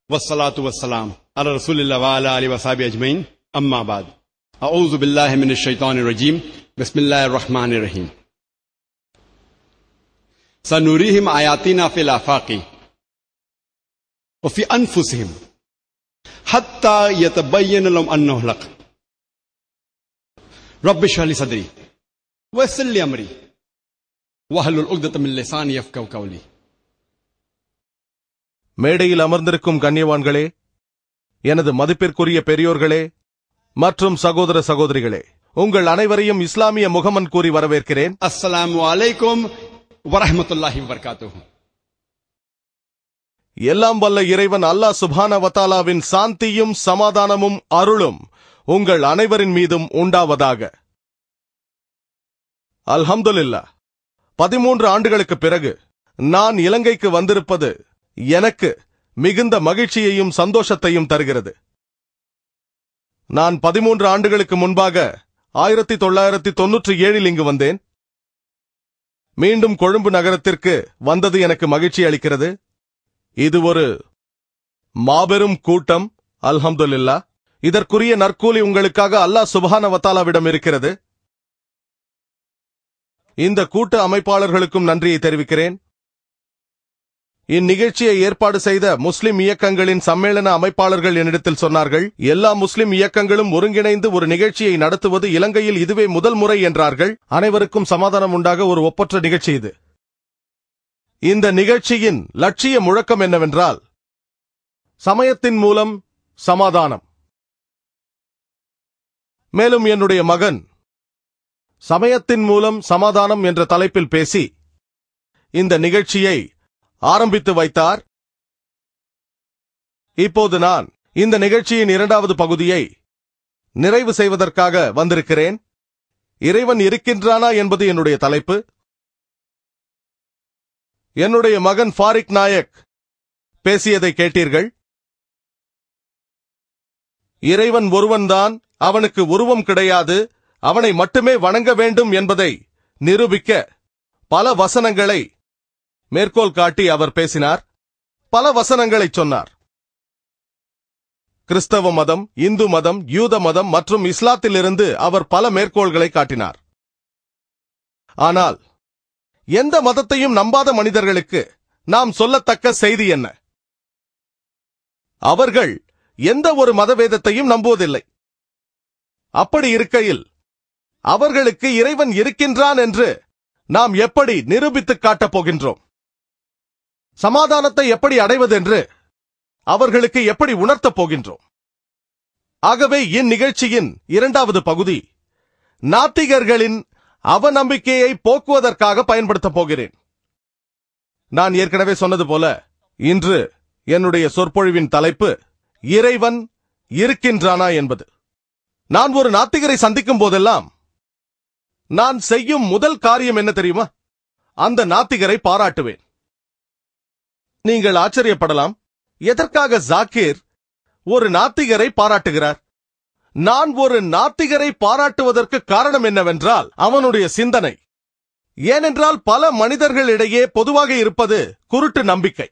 والصلاة والسلام على رسول الله وعلى آله وصحبه أجمعين أما بعد أعوذ بالله من الشيطان الرجيم بسم الله الرحمن الرحيم سنريهم آياتنا في الآفاق وفي أنفسهم حتى يتبين لهم أنه الحق رب اشرح لي صدري ويسر لي أمري واحلل عقدة من لساني يفقهوا قولي. மேடையில் அமர்ந்திருக்கும் கண்ணியவான்களே, எனது மதிப்பிற்குரிய பெரியோர்களே மற்றும் சகோதர சகோதரிகளே, உங்கள் அனைவரையும் இஸ்லாமிய முகமன் கூறி வரவேற்கிறேன். அஸ்ஸலாமு அலைக்கும் வரஹ்மத்துல்லாஹி வபரகாத்துஹு. எல்லாம் வல்ல இறைவன் அல்லாஹ் சுப்ஹானஹு வ தஆலாவின் சாந்தியும் சமாதானமும் அருளும் உங்கள் அனைவரின் மீதும் உண்டாவதாக. அல்ஹம்துலில்லாஹ், 13 ஆண்டுகளுக்கு பிறகு நான் இலங்கைக்கு வந்திருப்பது எனக்கு மிகுந்த மகிழ்ச்சியையும் சந்தோஷத்தையும் தருகிறது. நான் 13 ஆண்டுகளுக்கு முன்பாக 1997 இங்கு வந்தேன். மீண்டும் கொழும்பு நகரத்திற்கு வந்தது எனக்கு மகிழ்ச்சி அளிக்கிறது. இது ஒரு மாபெரும் கூட்டம். அல்ஹம்துலில்லாஹ், இதற்குரிய நற்கூலி உங்களுக்காக அல்லாஹ் சுப்ஹானஹு வ தஆலாவிடம் இருக்கிறது. இந்த கூட்ட அமைப்பாளர்களுக்கும் நன்றியை தெரிவிக்கிறேன். இந்நிகழ்ச்சியை ஏற்பாடு செய்த முஸ்லிம் இயக்கங்களின் சம்மேளன அமைப்பாளர்கள் என்னிடத்தில் சொன்னார்கள், எல்லா முஸ்லிம் இயக்கங்களும் ஒருங்கிணைந்து ஒரு நிகழ்ச்சியை நடத்துவது இலங்கையில் இதுவே முதல் முறை என்றார்கள். அனைவருக்கும் சமாதானம் உண்டாக ஒரு ஒப்பற்ற நிகழ்ச்சி இது. இந்த நிகழ்ச்சியின் லட்சிய முழக்கம் என்னவென்றால், சமயத்தின் மூலம் சமாதானம். மேலும் என்னுடைய மகன் சமயத்தின் மூலம் சமாதானம் என்ற தலைப்பில் பேசி இந்த நிகழ்ச்சியை ஆரம்பித்து வைத்தார். இப்போது நான் இந்த நிகழ்ச்சியின் 2வது பகுதியை நிறைவு செய்வதற்காக வந்திருக்கிறேன். இறைவன் இருக்கின்றானா என்பது என்னுடைய தலைப்பு. என்னுடைய மகன் ஃபாரிக் நாயக் பேசியதை கேட்டீர்கள். இறைவன் ஒருவன்தான், அவனுக்கு உருவம் கிடையாது, அவனை மட்டுமே வணங்க வேண்டும் என்பதை நிரூபிக்க பல வசனங்களை மேற்கோள் காட்டி அவர் பேசினார். பல வசனங்களை சொன்னார். கிறிஸ்தவ மதம், இந்து மதம், யூத மதம் மற்றும் இஸ்லாத்திலிருந்து அவர் பல மேற்கோள்களை காட்டினார். ஆனால் எந்த மதத்தையும் நம்பாத மனிதர்களுக்கு நாம் சொல்லத்தக்க செய்தி என்ன? அவர்கள் எந்த ஒரு மதவேதத்தையும் நம்புவதில்லை. அப்படி இருக்கையில் அவர்களுக்கு இறைவன் இருக்கின்றான் என்று நாம் எப்படி நிரூபித்துக் காட்டப் போகின்றோம்? சமாதானத்தை எப்படி அடைவதென்று அவர்களுக்கு எப்படி உணர்த்தப் போகின்றோம்? ஆகவே இந்நிகழ்ச்சியின் 2வது பகுதி நாத்திகர்களின் அவநம்பிக்கையை போக்குவதற்காக பயன்படுத்தப் போகிறேன். நான் ஏற்கனவே சொன்னது போல இன்று என்னுடைய சொற்பொழிவின் தலைப்பு இறைவன் இருக்கின்றானா என்பது. நான் ஒரு நாத்திகரை சந்திக்கும் போதெல்லாம் நான் செய்யும் முதல் காரியம் என்ன தெரியுமா? அந்த நாத்திகரை பாராட்டுவேன். நீங்கள் ஆச்சரியப்படலாம், எதற்காக ஜாக்கிர் ஒரு நாத்திகரை பாராட்டுகிறார்? நான் ஒரு நாத்திகரை பாராட்டுவதற்கு காரணம் என்னவென்றால் அவனுடைய சிந்தனை. ஏனென்றால் பல மனிதர்களிடையே பொதுவாக இருப்பது குருட்டு நம்பிக்கை.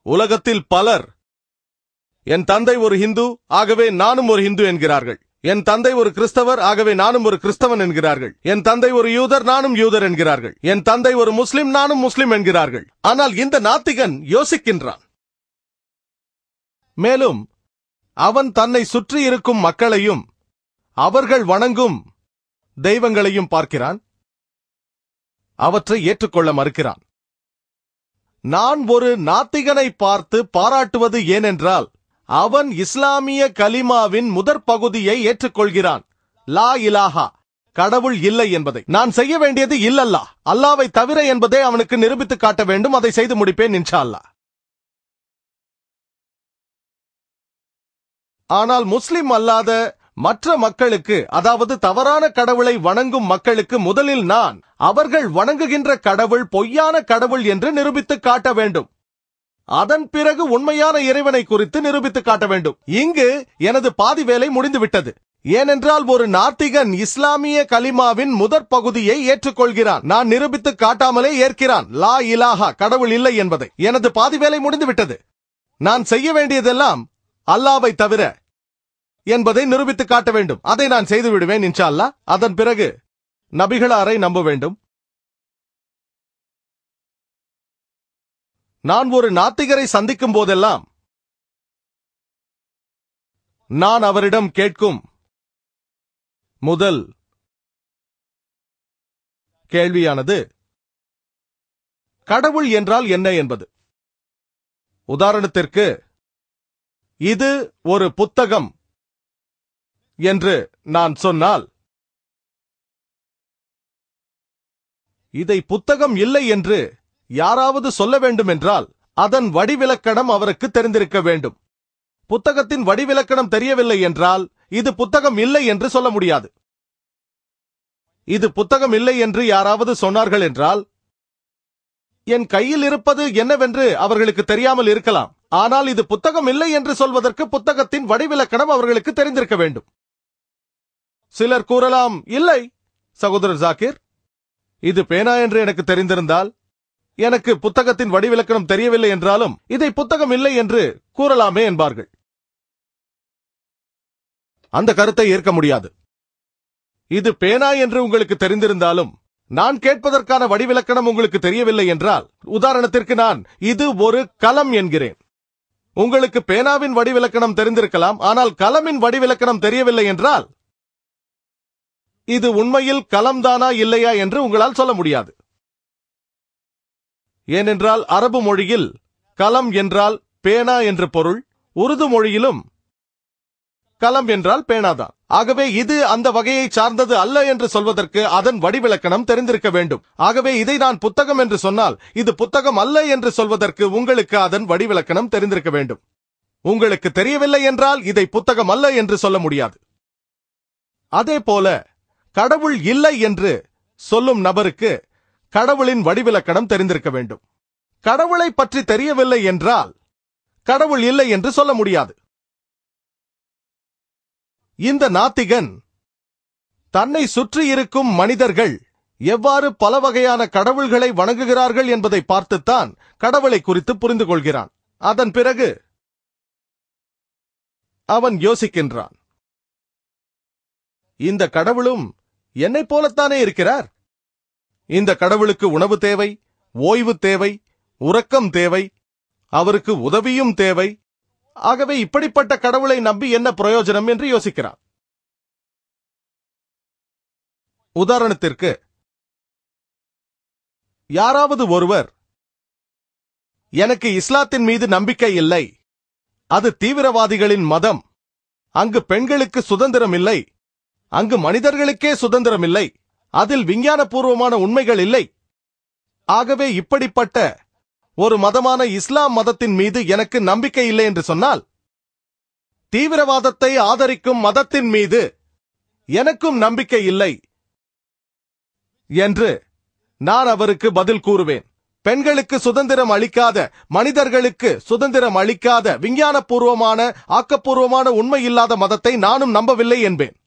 உலகத்தில் பலர் என் தந்தை ஒரு ஹிந்து, ஆகவே நானும் ஒரு ஹிந்து என்கிறார்கள். என் தந்தை ஒரு கிறிஸ்தவர், ஆகவே நானும் ஒரு கிறிஸ்தவன் என்கிறார்கள். என் தந்தை ஒரு யூதர், நானும் யூதர் என்கிறார்கள். என் தந்தை ஒரு முஸ்லிம், நானும் முஸ்லிம் என்கிறார்கள். ஆனால் இந்த நாத்திகன் யோசிக்கின்றான். மேலும் அவன் தன்னை சுற்றி இருக்கும் மக்களையும் அவர்கள் வணங்கும் தெய்வங்களையும் பார்க்கிறான். அவற்றை ஏற்றுக்கொள்ள மறுக்கிறான். நான் ஒரு நாத்திகனை பார்த்து பாராட்டுவது ஏனென்றால் அவன் இஸ்லாமிய கலிமாவின் முதற் பகுதியை ஏற்றுக்கொள்கிறான். லா இலாஹா, கடவுள் இல்லை என்பதை. நான் செய்ய வேண்டியது இல்லல்லா, அல்லாவை தவிர என்பதை அவனுக்கு நிரூபித்து காட்ட வேண்டும். அதை செய்து முடிப்பேன் இன்ஷா அல்லாஹ். ஆனால் முஸ்லிம் அல்லாத மற்ற மக்களுக்கு, அதாவது தவறான கடவுளை வணங்கும் மக்களுக்கு முதலில் நான் அவர்கள் வணங்குகின்ற கடவுள் பொய்யான கடவுள் என்று நிரூபித்து காட்ட வேண்டும். அதன் பிறகு உண்மையான இறைவனை குறித்து நிரூபித்து காட்ட வேண்டும். இங்கு எனது பாதி வேலை முடிந்துவிட்டது. ஏனென்றால் ஒரு நாத்திகன் இஸ்லாமிய கலிமாவின் முதற் பகுதியை ஏற்றுக்கொள்கிறான். நான் நிரூபித்து காட்டாமலே ஏற்கிறான் லா இலாஹா, கடவுள் இல்லை என்பதை. எனது பாதி வேலை முடிந்துவிட்டது. நான் செய்ய வேண்டியதெல்லாம் அல்லாவை தவிர என்பதை நிரூபித்து காட்ட வேண்டும். அதை நான் செய்து விடுவேன் இன்ஷா அல்லாஹ். அதன் பிறகு நபிகளாரை நம்ப வேண்டும். நான் ஒரு நாத்திகரை சந்திக்கும் போதெல்லாம் நான் அவரிடம் கேட்கும் முதல் கேள்வியானது கடவுள் என்றால் என்ன என்பது. உதாரணத்திற்கு, இது ஒரு புத்தகம் என்று நான் சொன்னால், இதை புத்தகம் இல்லை என்று யாராவது சொல்ல வேண்டும் என்றால் அதன் வடிவிலக்கணம் அவருக்கு தெரிந்திருக்க வேண்டும். புத்தகத்தின் வடிவிலக்கணம் தெரியவில்லை என்றால் இது புத்தகம் இல்லை என்று சொல்ல முடியாது. இது புத்தகம் இல்லை என்று யாராவது சொன்னார்கள் என்றால், என் கையில் இருப்பது என்னவென்று அவர்களுக்கு தெரியாமல் இருக்கலாம். ஆனால் இது புத்தகம் இல்லை என்று சொல்வதற்கு புத்தகத்தின் வடிவிலக்கணம் அவர்களுக்கு தெரிந்திருக்க வேண்டும். சிலர் கூறலாம், இல்லை சகோதரர் ஜாகிர், இது பேனா என்று எனக்கு தெரிந்திருந்தால், எனக்கு புத்தகத்தின் வடிவிலக்கணம் தெரியவில்லை என்றாலும் இதை புத்தகம் இல்லை என்று கூறலாமே என்பார்கள். அந்த கருத்தை ஏற்க முடியாது. இது பேனா என்று உங்களுக்கு தெரிந்திருந்தாலும் நான் கேட்பதற்கான வடிவிலக்கணம் உங்களுக்கு தெரியவில்லை என்றால், உதாரணத்திற்கு நான் இது ஒரு கலம் என்கிறேன். உங்களுக்கு பேனாவின் வடிவிலக்கணம் தெரிந்திருக்கலாம், ஆனால் கலமின் வடிவிலக்கணம் தெரியவில்லை என்றால் இது உண்மையில் கலம்தானா இல்லையா என்று உங்களால் சொல்ல முடியாது. ஏனென்றால் அரபு மொழியில் கலம் என்றால் பேனா என்று பொருள், உருது மொழியிலும் கலம் என்றால் பேனாதான். ஆகவே இது அந்த வகையை சார்ந்தது அல்ல என்று சொல்வதற்கு அதன் வடிவிலக்கணம் தெரிந்திருக்க வேண்டும். ஆகவே இதை நான் புத்தகம் என்று சொன்னால் இது புத்தகம் அல்ல என்று சொல்வதற்கு உங்களுக்கு அதன் வடிவிலக்கணம் தெரிந்திருக்க வேண்டும். உங்களுக்கு தெரியவில்லை என்றால் இதை புத்தகம் அல்ல என்று சொல்ல முடியாது. அதே போல கடவுள் இல்லை என்று சொல்லும் நபருக்கு கடவுளின் வடிவிலக்கணம் தெரிந்திருக்க வேண்டும். கடவுளை பற்றி தெரியவில்லை என்றால் கடவுள் இல்லை என்று சொல்ல முடியாது. இந்த நாத்திகன் தன்னை சுற்றி இருக்கும் மனிதர்கள் எவ்வாறு பல வகையான கடவுள்களை வணங்குகிறார்கள் என்பதை பார்த்துத்தான் கடவுளை குறித்து புரிந்து கொள்கிறான். அதன் பிறகு அவன் யோசிக்கின்றான், இந்த கடவுளும் என்னைப் போலத்தானே இருக்கிறார். இந்த கடவுளுக்கு உணவு தேவை, ஓய்வு தேவை, உறக்கம் தேவை, அவருக்கு உதவியும் தேவை. ஆகவே இப்படிப்பட்ட கடவுளை நம்பி என்ன பிரயோஜனம் என்று யோசிக்கிறார். உதாரணத்திற்கு, யாராவது ஒருவர் எனக்கு இஸ்லாத்தின் மீது நம்பிக்கை இல்லை, அது தீவிரவாதிகளின் மதம், அங்கு பெண்களுக்கு சுதந்திரம் இல்லை, அங்கு மனிதர்களுக்கே சுதந்திரம் இல்லை, அதில் விஞ்ஞானபூர்வமான உண்மைகள் இல்லை, ஆகவே இப்படிப்பட்ட ஒரு மதமான இஸ்லாம் மதத்தின் மீது எனக்கு நம்பிக்கை இல்லை என்று சொன்னால், தீவிரவாதத்தை ஆதரிக்கும் மதத்தின் மீது எனக்கும் நம்பிக்கை இல்லை என்று நான் அவருக்கு பதில் கூறுவேன். பெண்களுக்கு சுதந்திரம் அளிக்காத, மனிதர்களுக்கு சுதந்திரம் அளிக்காத, விஞ்ஞானபூர்வமான ஆக்கப்பூர்வமான உண்மை இல்லாத மதத்தை நானும் நம்பவில்லை என்பேன்.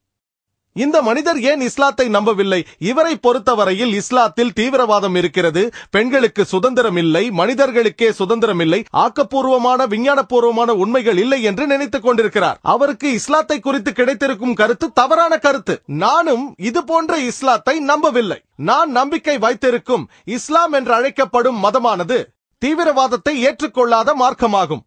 இந்த மனிதர் ஏன் இஸ்லாத்தை நம்பவில்லை? இவரை பொறுத்தவரையில் இஸ்லாத்தில் தீவிரவாதம் இருக்கிறது, பெண்களுக்கு சுதந்திரம் இல்லை, மனிதர்களுக்கே சுதந்திரம் இல்லை, ஆக்கப்பூர்வமான விஞ்ஞானபூர்வமான உண்மைகள் இல்லை என்று நினைத்துக் கொண்டிருக்கிறார். அவருக்கு இஸ்லாத்தை குறித்து கிடைத்திருக்கும் கருத்து தவறான கருத்து. நானும் இது போன்ற இஸ்லாத்தை நம்பவில்லை. நான் நம்பிக்கை வைத்திருக்கும் இஸ்லாம் என்று அழைக்கப்படும் மதமானது தீவிரவாதத்தை ஏற்றுக்கொள்ளாத மார்க்கமாகும்.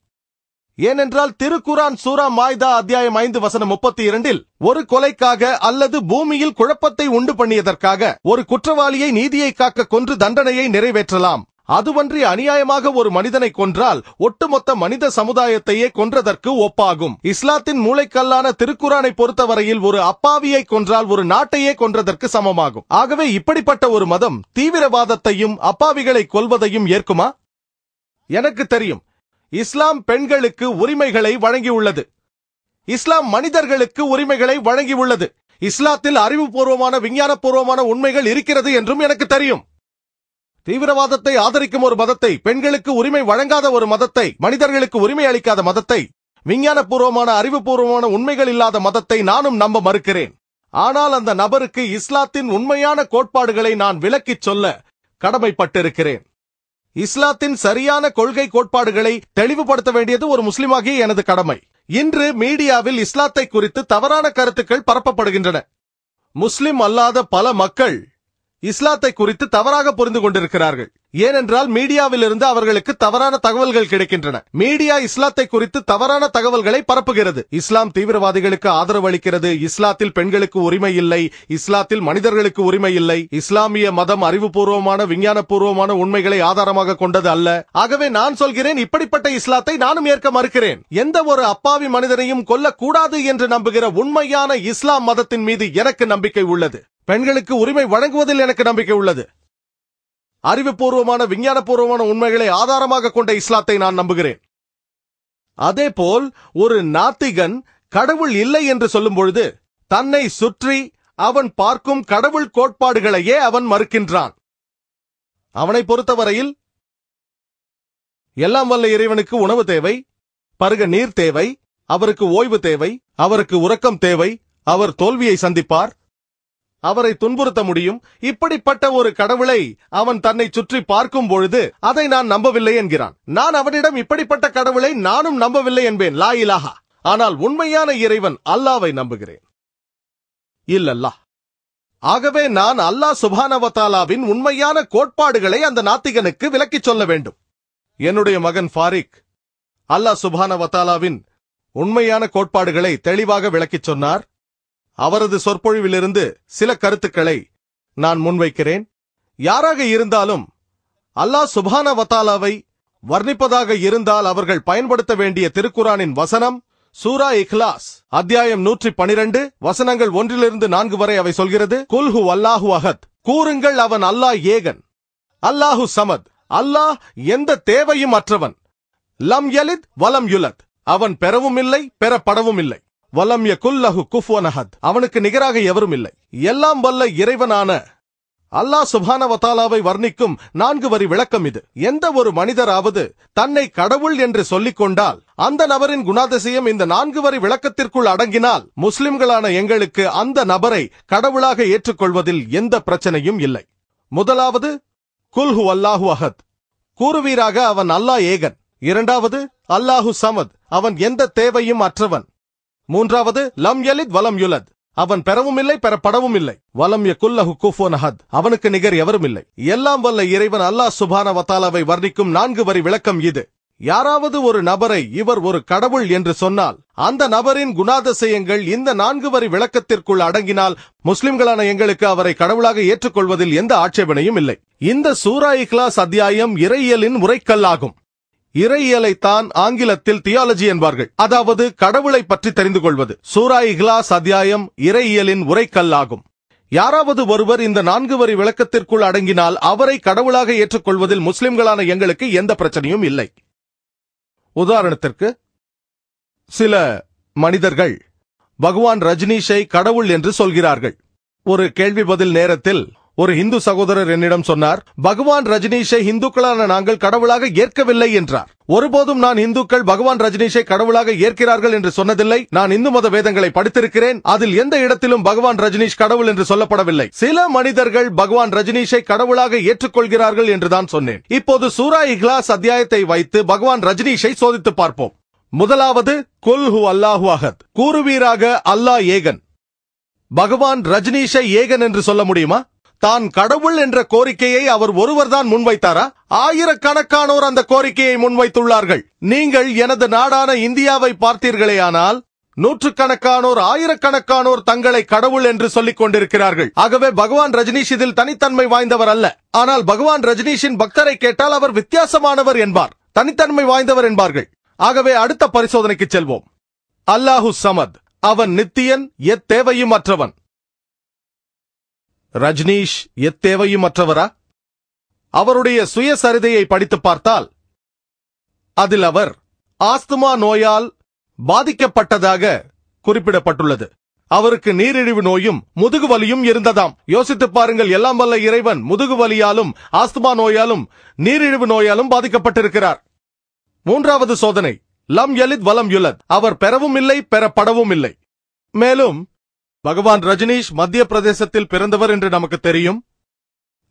ஏனென்றால் திருக்குரான் சூரா மாய்தா அத்தியாயம் 5 வசனம் 32 ஒரு கொலைக்காக அல்லது பூமியில் குழப்பத்தை உண்டு பண்ணியதற்காக ஒரு குற்றவாளியை நீதியை காக்க கொன்று தண்டனையை நிறைவேற்றலாம். அதுவன்றி அநியாயமாக ஒரு மனிதனை கொன்றால் ஒட்டுமொத்த மனித சமுதாயத்தையே கொன்றதற்கு ஒப்பாகும். இஸ்லாத்தின் மூளைக்கல்லான திருக்குரானை பொறுத்தவரையில் ஒரு அப்பாவியை கொன்றால் ஒரு நாட்டையே கொன்றதற்கு சமமாகும். ஆகவே இப்படிப்பட்ட ஒரு மதம் தீவிரவாதத்தையும் அப்பாவிகளை கொல்வதையும் ஏற்குமா? எனக்கு தெரியும், இஸ்லாம் பெண்களுக்கு உரிமைகளை வழங்கியுள்ளது. இஸ்லாம் மனிதர்களுக்கு உரிமைகளை வழங்கியுள்ளது. இஸ்லாத்தில் அறிவுபூர்வமான விஞ்ஞானபூர்வமான உண்மைகள் இருக்கிறது என்றும் எனக்கு தெரியும். தீவிரவாதத்தை ஆதரிக்கும் ஒரு மதத்தை, பெண்களுக்கு உரிமை வழங்காத ஒரு மதத்தை, மனிதர்களுக்கு உரிமை அளிக்காத மதத்தை விஞ்ஞானபூர்வமான அறிவுபூர்வமான உண்மைகள் இல்லாத மதத்தை நானும் நம்ப மறுக்கிறேன். ஆனால் அந்த நபருக்கு இஸ்லாத்தின் உண்மையான கோட்பாடுகளை நான் விளக்கிச் சொல்ல கடமைப்பட்டிருக்கிறேன். இஸ்லாத்தின் சரியான கொள்கை கோட்பாடுகளை தெளிவுபடுத்த வேண்டியது ஒரு முஸ்லிமாகிய எனது கடமை. இன்று மீடியாவில் இஸ்லாத்தை குறித்து தவறான கருத்துக்கள் பரப்பப்படுகின்றன. முஸ்லிம் அல்லாத பல மக்கள் இஸ்லாத்தை குறித்து தவறாக புரிந்து கொண்டிருக்கிறார்கள். ஏனென்றால் மீடியாவிலிருந்து அவர்களுக்கு தவறான தகவல்கள் கிடைக்கின்றன. மீடியா இஸ்லாத்தை குறித்து தவறான தகவல்களை பரப்புகிறது. இஸ்லாம் தீவிரவாதிகளுக்கு ஆதரவு அளிக்கிறது, இஸ்லாத்தில் பெண்களுக்கு உரிமை இல்லை, இஸ்லாத்தில் மனிதர்களுக்கு உரிமை இல்லை, இஸ்லாமிய மதம் அறிவுபூர்வமான விஞ்ஞானபூர்வமான உண்மைகளை ஆதாரமாக கொண்டது அல்ல. ஆகவே நான் சொல்கிறேன், இப்படிப்பட்ட இஸ்லாத்தை நானும் ஏற்க மறுக்கிறேன். எந்த ஒரு அப்பாவி மனிதனையும் கொல்லக்கூடாது என்று நம்புகிற உண்மையான இஸ்லாம் மதத்தின் மீது எனக்கு நம்பிக்கை உள்ளது. பெண்களுக்கு உரிமை வழங்குவதில் எனக்கு நம்பிக்கை உள்ளது. அறிவுபூர்வமான விஞ்ஞானபூர்வமான உண்மைகளை ஆதாரமாக கொண்ட இஸ்லாத்தை நான் நம்புகிறேன். அதேபோல் ஒரு நாத்திகன் கடவுள் இல்லை என்று சொல்லும் பொழுது தன்னை சுற்றி அவன் பார்க்கும் கடவுள் கோட்பாடுகளையே அவன் மறுக்கின்றான். அவனை பொறுத்தவரையில் எல்லாம் வல்ல இறைவனுக்கு உணவு தேவை, பருக நீர் தேவை, அவருக்கு ஓய்வு தேவை, அவருக்கு உறக்கம் தேவை, அவர் தோல்வியை சந்திப்பார், அவரை துன்புறுத்த முடியும். இப்படிப்பட்ட ஒரு கடவுளை அவன் தன்னை சுற்றி பார்க்கும் பொழுது அதை நான் நம்பவில்லை என்கிறான். நான் அவனிடம் இப்படிப்பட்ட கடவுளை நானும் நம்பவில்லை என்பேன், லா இலாஹா. ஆனால் உண்மையான இறைவன் அல்லாவை நம்புகிறேன், இல்லல்லாஹ். ஆகவே நான் அல்லாஹ் சுப்ஹானஹு வ தஆலாவின் உண்மையான கோட்பாடுகளை அந்த நாத்திகனுக்கு விளக்கிச் சொல்ல வேண்டும். என்னுடைய மகன் ஃபாரிக் அல்லாஹ் சுப்ஹானஹு வ தஆலாவின் உண்மையான கோட்பாடுகளை தெளிவாக விளக்கிச் சொன்னார். அவரது சொற்பொழிவிலிருந்து சில கருத்துக்களை நான் முன்வைக்கிறேன். யாராக இருந்தாலும் அல்லாஹ் சுப்ஹானஹு வ தஆலாவை வர்ணிப்பதாக இருந்தால் அவர்கள் பயன்படுத்த வேண்டிய திருக்குரானின் வசனம் சூரா இக்லாஸ் அத்தியாயம் 112 வசனங்கள் 1-4 வரை அவை சொல்கிறது. குல் ஹு அல்லாஹு அஹத், கூறுங்கள் அவன் அல்லாஹ் ஏகன், அல்லாஹு சமத், அல்லாஹ் எந்த தேவையும் அற்றவன், லம் யலித் வலம் யுலத், அவன் பெறவும் இல்லை பெறப்படவும் இல்லை, வலம் யகுல் லஹு குஃபுவன் அஹத், அவனுக்கு நிகராக எவரும் இல்லை. எல்லாம் வல்ல இறைவனான அல்லாஹ் சுப்ஹானஹு வ தஆலாவை வர்ணிக்கும் 4 வரி விளக்கம் இது. எந்த ஒரு மனிதராவது தன்னை கடவுள் என்று சொல்லிக் கொண்டால் அந்த நபரின் குணாதிசயம் இந்த 4 வரி விளக்கத்திற்குள் அடங்கினால் முஸ்லிம்களான எங்களுக்கு அந்த நபரை கடவுளாக ஏற்றுக்கொள்வதில் எந்த பிரச்சனையும் இல்லை. முதலாவது, குல் ஹு அல்லாஹு அஹத், கூறுவீராக அவன் அல்லாஹ் ஏகன். இரண்டாவது, அல்லாஹு சமத், அவன் எந்த தேவையும் அற்றவன். மூன்றாவது, லம் யலித் வலம் யுலத், அவன் பெறவும் இல்லை பெறப்படவும் இல்லை, வலம் யகுல் லஹு குஃபுவன் அஹத், அவனுக்கு நிகர் எவரும் இல்லை. எல்லாம் வல்ல இறைவன் அல்லாஹ் சுப்ஹானஹு வ தஆலாவை வர்ணிக்கும் 4 வரி விளக்கம் இது. யாராவது ஒரு நபரை இவர் ஒரு கடவுள் என்று சொன்னால் அந்த நபரின் குணாதிசயங்கள் இந்த 4 வரி விளக்கத்திற்குள் அடங்கினால் முஸ்லிம்களான எங்களுக்கு அவரை கடவுளாக ஏற்றுக்கொள்வதில் எந்த ஆட்சேபனையும் இல்லை. இந்த சூரா இக்லாஸ் அத்தியாயம் இறையியலின் உரைக்கல்லாகும். இறையியலைத்தான் ஆங்கிலத்தில் தியாலஜி என்பார்கள், அதாவது கடவுளை பற்றி தெரிந்து கொள்வது. சூரா இக்லாஸ் அத்தியாயம் இறையியலின் உரைக்கல்லாகும். யாராவது ஒருவர் இந்த 4 வரி விளக்கத்திற்குள் அடங்கினால் அவரை கடவுளாக ஏற்றுக்கொள்வதில் முஸ்லிம்களான எங்களுக்கு எந்த பிரச்சனையும் இல்லை. உதாரணத்திற்கு, சில மனிதர்கள் பகவான் ரஜினிஷை கடவுள் என்று சொல்கிறார்கள். ஒரு கேள்வி பதில் நேரத்தில் ஒரு இந்து சகோதரர் என்னிடம் சொன்னார், பகவான் ரஜினிஷை இந்துக்களான நாங்கள் கடவுளாக ஏற்கவில்லை என்றார். ஒருபோதும் நான் இந்துக்கள் பகவான் ரஜினிஷை கடவுளாக ஏற்கிறார்கள் என்று சொன்னதில்லை. நான் இந்து மத வேதங்களை படித்திருக்கிறேன், அதில் எந்த இடத்திலும் பகவான் ரஜினிஷ் கடவுள் என்று சொல்லப்படவில்லை. சில மனிதர்கள் பகவான் ரஜினிஷை கடவுளாக ஏற்றுக்கொள்கிறார்கள் என்றுதான் சொன்னேன். இப்போது சூரா இக்லாஸ் அத்தியாயத்தை வைத்து பகவான் ரஜினிஷை சோதித்து பார்ப்போம். முதலாவது, குல் ஹு அல்லாஹு அஹத், கூறுவீராக அல்லாஹ் ஏகன். பகவான் ரஜினிஷை ஏகன் என்று சொல்ல முடியுமா? தான் கடவுள் என்ற கோரிக்கையை அவர் ஒருவர்தான் முன்வைத்தாரா? ஆயிரக்கணக்கானோர் அந்த கோரிக்கையை முன்வைத்துள்ளார்கள். நீங்கள் எனது நாடான இந்தியாவை பார்த்தீர்களேயானால் நூற்றுக்கணக்கானோர் ஆயிரக்கணக்கானோர் தங்களை கடவுள் என்று சொல்லிக் கொண்டிருக்கிறார்கள். ஆகவே பகவான் ரஜினிஷ் இதில் தனித்தன்மை வாய்ந்தவர் அல்ல. ஆனால் பகவான் ரஜினிஷின் பக்தரை கேட்டால் அவர் வித்தியாசமானவர் என்பார், தனித்தன்மை வாய்ந்தவர் என்பார்கள். ஆகவே அடுத்த பரிசோதனைக்கு செல்வோம். அல்லாஹு சமத், அவன் நித்தியன், எத்தேவையும் அற்றவன். ரஜினிஷ் எத்தேவையும் அற்றவரா? அவருடைய சுயசரிதையை படித்து பார்த்தால் அதில் அவர் ஆஸ்துமா நோயால் பாதிக்கப்பட்டதாக குறிப்பிடப்பட்டுள்ளது. அவருக்கு நீரிழிவு நோயும் முதுகு வலியும் இருந்ததாம். யோசித்து பாருங்கள், எல்லாம் வல்ல இறைவன் முதுகு வலியாலும் ஆஸ்துமா நோயாலும் நீரிழிவு நோயாலும் பாதிக்கப்பட்டிருக்கிறார். மூன்றாவது சோதனை, லம் யலித் வலம் யுலத். அவர் பெறவும் இல்லை, பெறப்படவும் இல்லை. மேலும் பகவான் ரஜினீஷ் மத்திய பிரதேசத்தில் பிறந்தவர் என்று நமக்கு தெரியும்.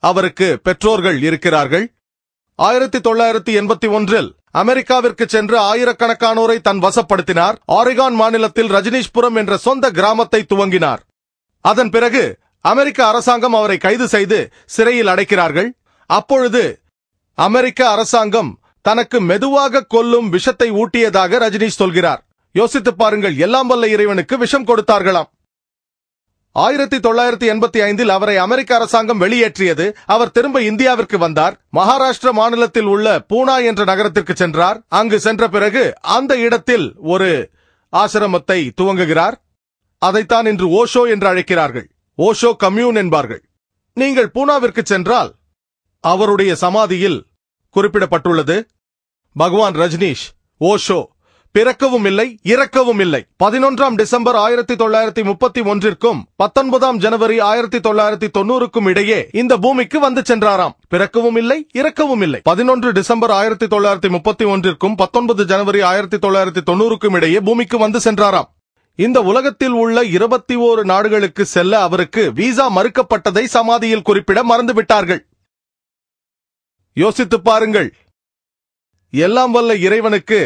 அவருக்கு பெற்றோர்கள் இருக்கிறார்கள். 1981 அமெரிக்காவிற்கு சென்று ஆயிரக்கணக்கானோரை தன் வசப்படுத்தினார். ஆரிகான் மாநிலத்தில் ரஜினீஷ்புரம் என்ற சொந்த கிராமத்தை துவங்கினார். அதன் பிறகு அமெரிக்க அரசாங்கம் அவரை கைது செய்து சிறையில் அடைக்கிறார்கள். அப்பொழுது அமெரிக்க அரசாங்கம் தனக்கு மெதுவாக கொல்லும் விஷத்தை ஊட்டியதாக ரஜினீஷ் சொல்கிறார். யோசித்துப் பாருங்கள், எல்லாம் வல்ல இறைவனுக்கு விஷம் கொடுத்தார்களாம். 1985 அவரை அமெரிக்க அரசாங்கம் வெளியேற்றியது. அவர் திரும்ப இந்தியாவிற்கு வந்தார். மகாராஷ்டிர மாநிலத்தில் உள்ள பூனா என்ற நகரத்திற்கு சென்றார். அங்கு சென்ற பிறகு அந்த இடத்தில் ஒரு ஆசிரமத்தை துவங்குகிறார். அதைத்தான் இன்று ஓஷோ என்று அழைக்கிறார்கள். ஓஷோ கம்யூன் என்பார்கள். நீங்கள் பூனாவிற்கு சென்றால் அவருடைய சமாதியில் குறிப்பிடப்பட்டுள்ளது, பகவான் ரஜினீஷ் ஓஷோ பிறக்கவும் இல்லை, இறக்கவும் இல்லை. 11 டிசம்பர் 1931க்கும் 19 ஜனவரி 1990க்கும் இடையே இந்த பூமிக்கு வந்து சென்றாராம். பிறக்கவும் இல்லை, இறக்கவும் இல்லை. 11 டிசம்பர் 1931க்கும் 19 ஜனவரி 1990க்கும் இடையே பூமிக்கு வந்து சென்றாராம். இந்த உலகத்தில் உள்ள 21 நாடுகளுக்கு செல்ல அவருக்கு விசா மறுக்கப்பட்டதை சமாதியில் குறிப்பிட மறந்துவிட்டார்கள். யோசித்துப் பாருங்கள், எல்லாம் வல்ல இறைவனுக்கு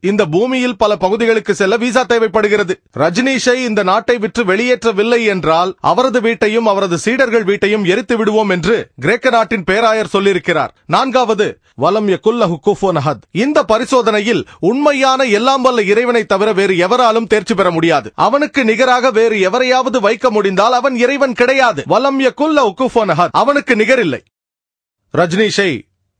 இந்த பூமியில் பல பகுதிகளுக்கு செல்ல விசா தேவைப்படுகிறது. ரஜினீஷை இந்த நாட்டை விட்டு வெளியேற்றவில்லை என்றால் அவரது வீட்டையும் அவரது சீடர்கள் வீட்டையும் எரித்து விடுவோம் என்று கிரேக்க நாட்டின் பேராயர் சொல்லியிருக்கிறார். 4வது வலம் யகுல்லஹு குஃபுவன் அஹத். இந்த பரிசோதனையில் உண்மையான எல்லாம் வல்ல இறைவனை தவிர வேறு எவராலும் தேர்ச்சி பெற முடியாது. அவனுக்கு நிகராக வேறு எவரையாவது வைக்க முடிந்தால் அவன் இறைவன் கிடையாது. வலம் யகுல்லஹு குஃபுவன் அஹத். அவனுக்கு நிகரில்லை. ரஜினீஷை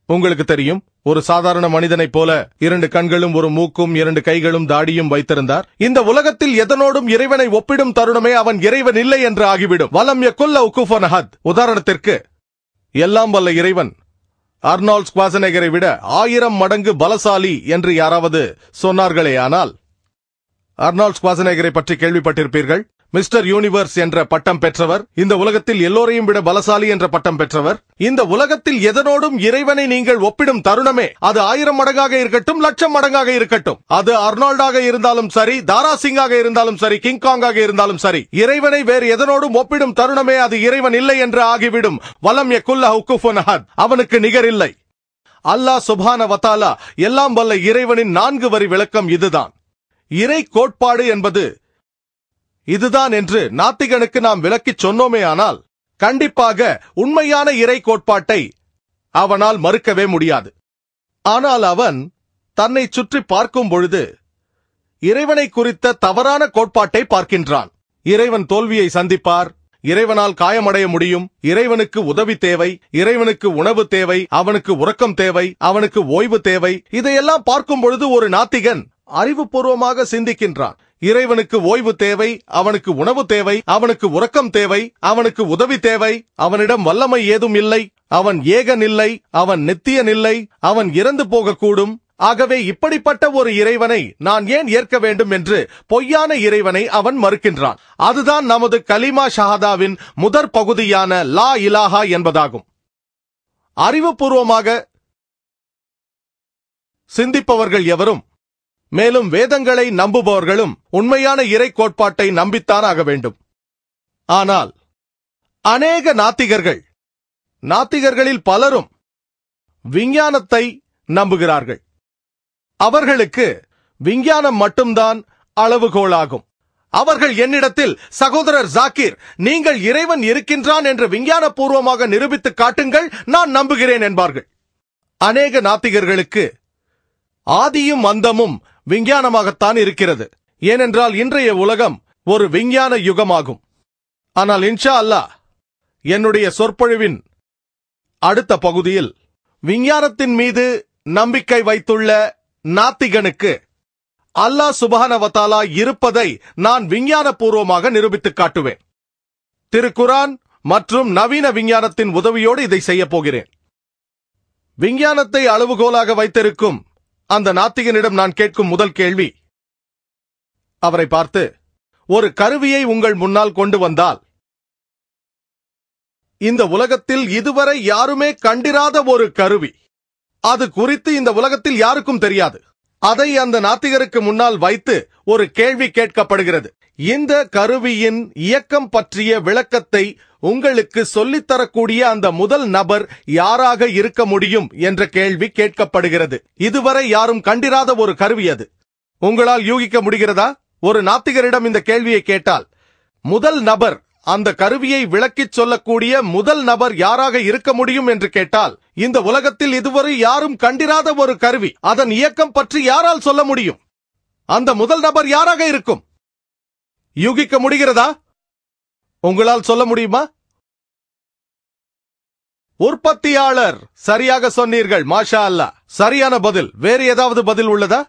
உங்களுக்கு தெரியும், ஒரு சாதாரண மனிதனைப் போல 2 கண்களும் ஒரு மூக்கும் 2 கைகளும் தாடியும் வைத்திருந்தார். இந்த உலகத்தில் எதனோடும் இறைவனை ஒப்பிடும் தருணமே அவன் இறைவன் இல்லை என்று ஆகிவிடும். வலம் யகுல்லஹு குஃபுவன் அஹத். உதாரணத்திற்கு, எல்லாம் வல்ல இறைவன் அர்னால்ட் ஸ்குவாசனேகரை விட 1000 மடங்கு பலசாலி என்று யாராவது சொன்னார்களே ஆனால், அர்னால்ட் ஸ்குவாசனேகரை பற்றி கேள்விப்பட்டிருப்பீர்கள். மிஸ்டர் யூனிவர்ஸ் என்ற பட்டம் பெற்றவர், இந்த உலகத்தில் எல்லோரையும் விட பலசாலி என்ற பட்டம் பெற்றவர். இந்த உலகத்தில் எதனோடும் இறைவனை நீங்கள் ஒப்பிடும் தருணமே, அது 1000 மடங்காக இருக்கட்டும், 1,00,000 மடங்காக இருக்கட்டும், அது அர்னால்டாக இருந்தாலும் சரி, தாரா சிங்காக இருந்தாலும் சரி, கிங்காங்காக இருந்தாலும் சரி, இறைவனை வேறு எதனோடும் ஒப்பிடும் தருணமே அது இறைவன் இல்லை என்று ஆகிவிடும். வலம் யகுல்லஹு குஃபுவன் அஹத். அவனுக்கு நிகரில்லை. அல்லாஹ் சுப்ஹானஹு வ தஆலா எல்லாம் வல்ல இறைவனின் 4 வரி விளக்கம் இதுதான். இறை கோட்பாடு என்பது இதுதான் என்று நாத்திகனுக்கு நாம் விளக்கிச் சொன்னோமே ஆனால், கண்டிப்பாக உண்மையான இறை கோட்பாட்டை அவனால் மறுக்கவே முடியாது. ஆனால் அவன் தன்னை சுற்றி பார்க்கும் பொழுது இறைவனை குறித்த தவறான கோட்பாட்டை பார்க்கின்றான். இறைவன் தோல்வியை சந்திப்பார், இறைவனால் காயமடைய முடியும், இறைவனுக்கு உதவி தேவை, இறைவனுக்கு உணவு தேவை, அவனுக்கு உறக்கம் தேவை, அவனுக்கு ஓய்வு தேவை. இதையெல்லாம் பார்க்கும் பொழுது ஒரு நாத்திகன் அறிவுபூர்வமாக சிந்திக்கின்றான். இறைவனுக்கு ஓய்வு தேவை, அவனுக்கு உணவு தேவை, அவனுக்கு உறக்கம் தேவை, அவனுக்கு உதவி தேவை, அவனிடம் வல்லமை ஏதும் இல்லை, அவன் ஏகன் இல்லை, அவன் நித்தியன் இல்லை, அவன் இறந்து போகக்கூடும். ஆகவே இப்படிப்பட்ட ஒரு இறைவனை நான் ஏன் ஏற்க வேண்டும் என்று பொய்யான இறைவனை அவன் மறுக்கின்றான். அதுதான் நமது கலிமா ஷஹாதாவின் முதற் பகுதியான லா இலாஹா என்பதாகும். அறிவுபூர்வமாக சிந்திப்பவர்கள் எவரும், மேலும் வேதங்களை நம்புபவர்களும் உண்மையான இறை கோட்பாட்டை நம்பித்தான் ஆக வேண்டும். ஆனால் அநேக நாத்திகர்களில் பலரும் விஞ்ஞானத்தை நம்புகிறார்கள். அவர்களுக்கு விஞ்ஞானம் மட்டும்தான் அளவுகோலாகும். அவர்கள் என்னிடத்தில், சகோதரர் ஜாக்கிர், நீங்கள் இறைவன் இருக்கின்றான் என்று விஞ்ஞானபூர்வமாக நிரூபித்து காட்டுங்கள், நான் நம்புகிறேன் என்பார்கள். அநேக நாத்திகர்களுக்கு ஆதியும் அந்தமும் விஞ்ஞானமாகத்தான் இருக்கிறது. ஏனென்றால் இன்றைய உலகம் ஒரு விஞ்ஞான யுகமாகும். ஆனால் இன்ஷா அல்லாஹ் என்னுடைய சொற்பொழிவின் அடுத்த பகுதியில் விஞ்ஞானத்தின் மீது நம்பிக்கை வைத்துள்ள நாத்திகனுக்கு அல்லாஹ் சுப்ஹானஹு வ தஆலா இருப்பதை நான் விஞ்ஞானபூர்வமாக நிரூபித்து காட்டுவேன். திருக்குர்ஆன் மற்றும் நவீன விஞ்ஞானத்தின் உதவியோடு இதை செய்ய போகிறேன். விஞ்ஞானத்தை அளவுகோலாக வைத்திருக்கும் அந்த நாத்திகனிடம் நான் கேட்கும் முதல் கேள்வி, அவரை பார்த்து, ஒரு கருவியை உங்கள் முன்னால் கொண்டு வந்தால், இந்த உலகத்தில் இதுவரை யாருமே கண்டிராத ஒரு கருவி, அது குறித்து இந்த உலகத்தில் யாருக்கும் தெரியாது, அதை அந்த நாத்திகருக்கு முன்னால் வைத்து ஒரு கேள்வி கேட்கப்படுகிறது. இந்த கருவியின் இயக்கம் பற்றிய விளக்கத்தை உங்களுக்கு சொல்லித்தரக்கூடிய அந்த முதல் நபர் யாராக இருக்க முடியும் என்ற கேள்வி கேட்கப்படுகிறது. இதுவரை யாரும் கண்டிராத ஒரு கருவி அது. உங்களால் யூகிக்க முடிகிறதா? ஒரு நாத்திகரிடம் இந்த கேள்வியை கேட்டால் முதல் நபர், அந்த கருவியை விளக்கிச் சொல்லக்கூடிய முதல் நபர் யாராக இருக்க முடியும் என்று கேட்டால், இந்த உலகத்தில் இதுவரை யாரும் கண்டிராத ஒரு கருவி, அதன் இயக்கம் பற்றி யாரால் சொல்ல முடியும்? அந்த முதல் நபர் யாராக இருக்கும்? யூகிக்க முடிகிறதா? உங்களால் சொல்ல முடியுமா? உற்பத்தியாளர். சரியாக சொன்னீர்கள். மாஷா அல்லாஹ். சரியான பதில். வேறு ஏதாவது பதில் உள்ளதா?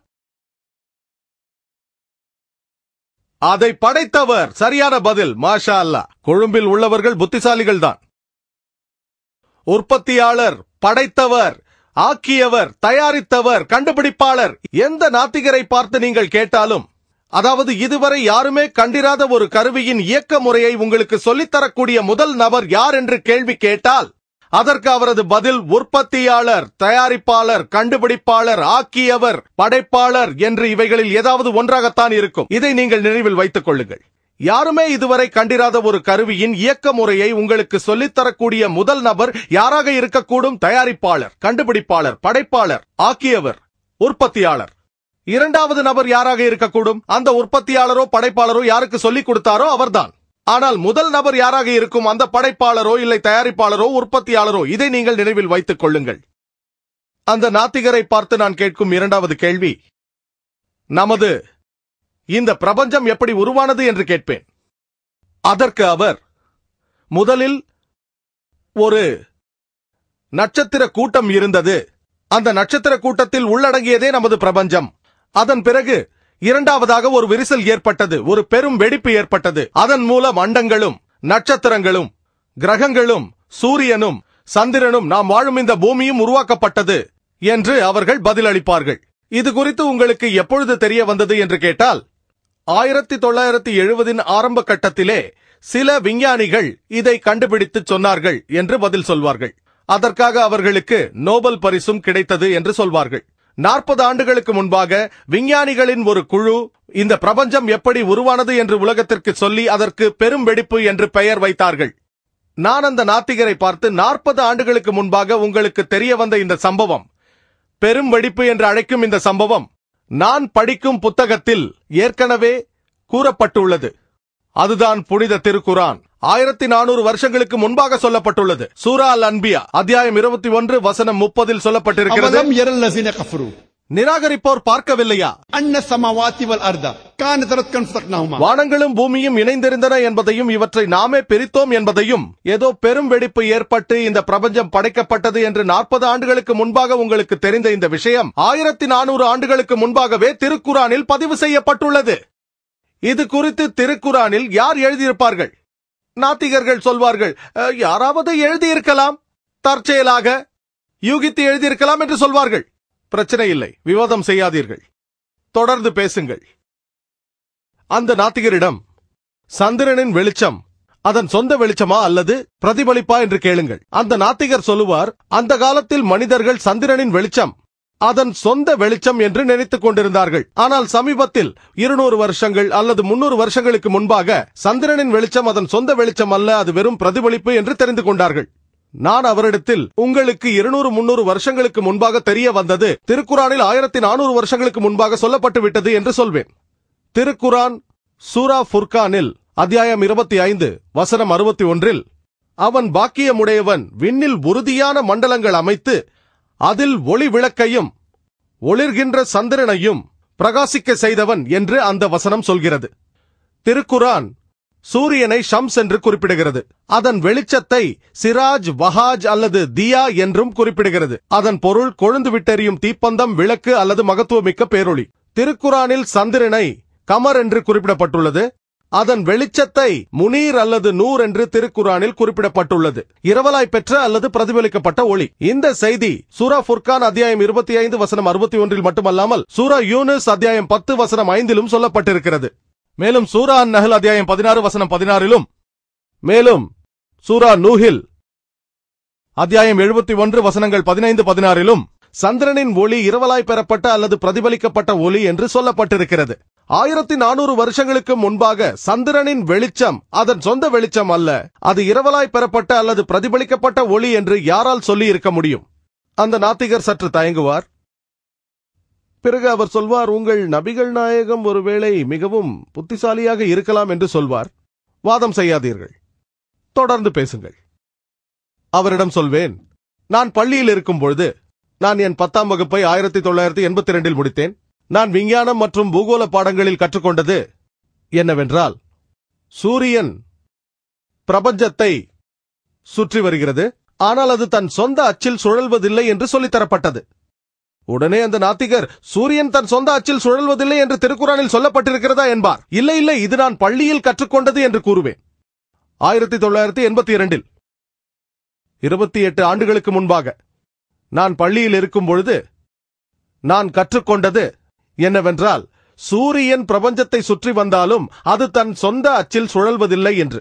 அதை படைத்தவர். சரியான பதில். மாஷா அல்லாஹ். கொழும்பில் உள்ளவர்கள் புத்திசாலிகள் தான். உற்பத்தியாளர், படைத்தவர், ஆக்கியவர், தயாரித்தவர், கண்டுபிடிப்பாளர். எந்த நாத்திகரை பார்த்து நீங்கள் கேட்டாலும், அதாவது இதுவரை யாருமே கண்டிராத ஒரு கருவியின் இயக்க முறையை உங்களுக்கு சொல்லித்தரக்கூடிய முதல் நபர் யார் என்று கேள்வி கேட்டால், அதற்கு அவரது பதில் உற்பத்தியாளர், தயாரிப்பாளர், கண்டுபிடிப்பாளர், ஆக்கியவர், படைப்பாளர் என்று இவைகளில் ஏதாவது ஒன்றாகத்தான் இருக்கும். இதை நீங்கள் நினைவில் வைத்துக் கொள்ளுங்கள். யாருமே இதுவரை கண்டிராத ஒரு கருவியின் இயக்க முறையை உங்களுக்கு சொல்லித்தரக்கூடிய முதல் நபர் யாராக இருக்கக்கூடும்? தயாரிப்பாளர், கண்டுபிடிப்பாளர், படைப்பாளர், ஆக்கியவர், உற்பத்தியாளர். இரண்டாவது நபர் யாராக இருக்கக்கூடும்? அந்த உற்பத்தியாளரோ படைப்பாளரோ யாருக்கு சொல்லிக் கொடுத்தாரோ அவர்தான். ஆனால் முதல் நபர் யாராக இருக்கும்? அந்த படைப்பாளரோ இல்லை தயாரிப்பாளரோ உற்பத்தியாளரோ. இதை நீங்கள் நினைவில் வைத்துக் கொள்ளுங்கள். அந்த நாத்திகரை பார்த்து நான் கேட்கும் இரண்டாவது கேள்வி, நமது இந்த பிரபஞ்சம் எப்படி உருவானது என்று கேட்பேன். அதற்கு அவர், முதலில் ஒரு நட்சத்திர கூட்டம் இருந்தது. அந்த நட்சத்திர கூட்டத்தில் உள்ளடங்கியதே நமது பிரபஞ்சம். அதன் பிறகு இரண்டாவதாக ஒரு விரிசல் ஏற்பட்டது, ஒரு பெரும் வெடிப்பு ஏற்பட்டது. அதன் மூலம் அண்டங்களும் நட்சத்திரங்களும் கிரகங்களும் சூரியனும் சந்திரனும் நாம் வாழும் இந்த பூமியும் உருவாக்கப்பட்டது என்று அவர்கள் பதிலளிப்பார்கள். இது குறித்து உங்களுக்கு எப்பொழுது தெரிய வந்தது என்று கேட்டால், 1970 ஆரம்ப கட்டத்திலே சில விஞ்ஞானிகள் இதை கண்டுபிடித்து சொன்னார்கள் என்று பதில் சொல்வார்கள். அதற்காக அவர்களுக்கு நோபல் பரிசும் கிடைத்தது என்று சொல்வார்கள். 40 ஆண்டுகளுக்கு முன்பாக விஞ்ஞானிகளின் ஒரு குழு இந்த பிரபஞ்சம் எப்படி உருவானது என்று உலகத்திற்கு சொல்லி அதற்கு பெரும் வெடிப்பு என்று பெயர் வைத்தார்கள். நான் அந்த நாத்திகரை பார்த்து, 40 ஆண்டுகளுக்கு முன்பாக உங்களுக்கு தெரிய வந்த இந்த சம்பவம், பெரும் வெடிப்பு என்று அழைக்கும் இந்த சம்பவம், நான் படிக்கும் புத்தகத்தில் ஏற்கனவே கூறப்பட்டுள்ளது. அதுதான் புனித திருக்குரான். 1400 வருஷங்களுக்கு முன்பாக சொல்லப்பட்டுள்ளது. சூரா அல் அன்பியா அத்தியாயம் 21 வசனம் 30 சொல்லப்பட்டிருக்கிறது. நிராகரிப்போர் பார்க்கவில்லையா? வானங்களும் பூமியும் இணைந்திருந்தன என்பதையும் இவற்றை நாமே பிரித்தோம் என்பதையும், ஏதோ பெரும் வெடிப்பு ஏற்பட்டு இந்த பிரபஞ்சம் படைக்கப்பட்டது என்று 40 ஆண்டுகளுக்கு முன்பாக உங்களுக்கு தெரிந்த இந்த விஷயம் 1400 ஆண்டுகளுக்கு முன்பாகவே திருக்குரானில் பதிவு செய்யப்பட்டுள்ளது. இது குறித்து திருக்குரானில் யார் எழுதியிருப்பார்கள்? நாத்திகர்கள் சொல்வார்கள், யாராவது எழுதியிருக்கலாம், தற்செயலாக யூகித்து எழுதியிருக்கலாம் என்று சொல்வார்கள். பிரச்சனை இல்லை, விவாதம் செய்யாதீர்கள், தொடர்ந்து பேசுங்கள். அந்த நாத்திகரிடம் சந்திரனின் வெளிச்சம் அதன் சொந்த வெளிச்சமா அல்லது பிரதிபலிப்பா என்று கேளுங்கள். அந்த நாத்திகர் சொல்லுவார், அந்த காலத்தில் மனிதர்கள் சந்திரனின் வெளிச்சம் அதன் சொந்த வெளிச்சம் என்று நினைத்துக் கொண்டிருந்தார்கள். ஆனால் சமீபத்தில் 200 வருஷங்கள் அல்லது 300 வருஷங்களுக்கு முன்பாக சந்திரனின் வெளிச்சம் அதன் சொந்த வெளிச்சம் அல்ல, அது வெறும் பிரதிபலிப்பு என்று தெரிந்து கொண்டார்கள். நான் அவரிடத்தில், உங்களுக்கு 200-300 வருஷங்களுக்கு முன்பாக தெரிய வந்தது திருக்குரானில் 1400 வருஷங்களுக்கு முன்பாக சொல்லப்பட்டு விட்டது என்று சொல்வேன். திருக்குரான் சூரா ஃபுர்கானில் அத்தியாயம் 25 வசனம் 61, அவன் பாக்கியமுடையவன், விண்ணில் உறுதியான மண்டலங்கள் அமைத்து அதில் ஒளி விளக்கையும் ஒளிர்கின்ற சந்திரனையும் பிரகாசிக்க செய்தவன் என்று அந்த வசனம் சொல்கிறது. திருக்குரான் சூரியனை ஷம்ஸ் என்று குறிப்பிடுகிறது. அதன் வெளிச்சத்தை சிராஜ், வஹாஜ் அல்லது தியா என்றும் குறிப்பிடுகிறது. அதன் பொருள் கொழுந்து விட்டெறியும் தீப்பந்தம், விளக்கு அல்லது மகத்துவமிக்க பேரொளி. திருக்குரானில் சந்திரனை கமர் என்று குறிப்பிடப்பட்டுள்ளது. அதன் வெளிச்சத்தை முனீர் அல்லது நூர் என்று திருக்குரானில் குறிப்பிடப்பட்டுள்ளது. இரவலாய் பெற்ற அல்லது பிரதிபலிக்கப்பட்ட ஒளி. இந்த செய்தி சூரா ஃபுர்கான் அத்தியாயம் 25 வசனம் 61 மட்டுமல்லாமல் சூரா யூனுஸ் அத்தியாயம் 10 வசனம் 5 சொல்லப்பட்டிருக்கிறது. மேலும் சூரா அன்-நஹ்ல் அத்தியாயம் 16 வசனம் 16, மேலும் சூரா நூஹில் அத்தியாயம் 71 வசனங்கள் 15-16, சந்திரனின் ஒளி இரவலாய் பெறப்பட்ட அல்லது பிரதிபலிக்கப்பட்ட ஒளி என்று சொல்லப்பட்டிருக்கிறது. 1400 வருஷங்களுக்கு முன்பாக சந்திரனின் வெளிச்சம் அதன் சொந்த வெளிச்சம் அல்ல, அது இரவலாய் பெறப்பட்ட அல்லது பிரதிபலிக்கப்பட்ட ஒளி என்று யாரால் சொல்லி இருக்க முடியும்? அந்த நாத்திகர் சற்று தயங்குவார். பிறகு அவர் சொல்வார், உங்கள் நபிகள் நாயகம் ஒருவேளை மிகவும் புத்திசாலியாக இருக்கலாம் என்று சொல்வார். வாதம் செய்யாதீர்கள், தொடர்ந்து பேசுங்கள். அவரிடம் சொல்வேன், நான் பள்ளியில் இருக்கும் பொழுது நான் என் 10ஆம் வகுப்பை 1982 முடித்தேன். நான் விஞ்ஞானம் மற்றும் பூகோள பாடங்களில் கற்றுக்கொண்டது என்னவென்றால், சூரியன் பிரபஞ்சத்தை சுற்றி வருகிறது, ஆனால் அது தன் சொந்த அச்சில் சுழல்வதில்லை என்று சொல்லித்தரப்பட்டது. உடனே அந்த நாத்திகர், சூரியன் தன் சொந்த அச்சில் சுழல்வதில்லை என்று திருக்குறானில் சொல்லப்பட்டிருக்கிறதா என்பார். இல்லை இல்லை, இது நான் பள்ளியில் கற்றுக்கொண்டது என்று கூறுவேன். 1982 28 ஆண்டுகளுக்கு முன்பாக நான் பள்ளியில் இருக்கும் பொழுது நான் கற்றுக்கொண்டது என்னவென்றால், சூரியன் பிரபஞ்சத்தை சுற்றி வந்தாலும் அது தன் சொந்த அச்சில் சுழல்வதில்லை என்று.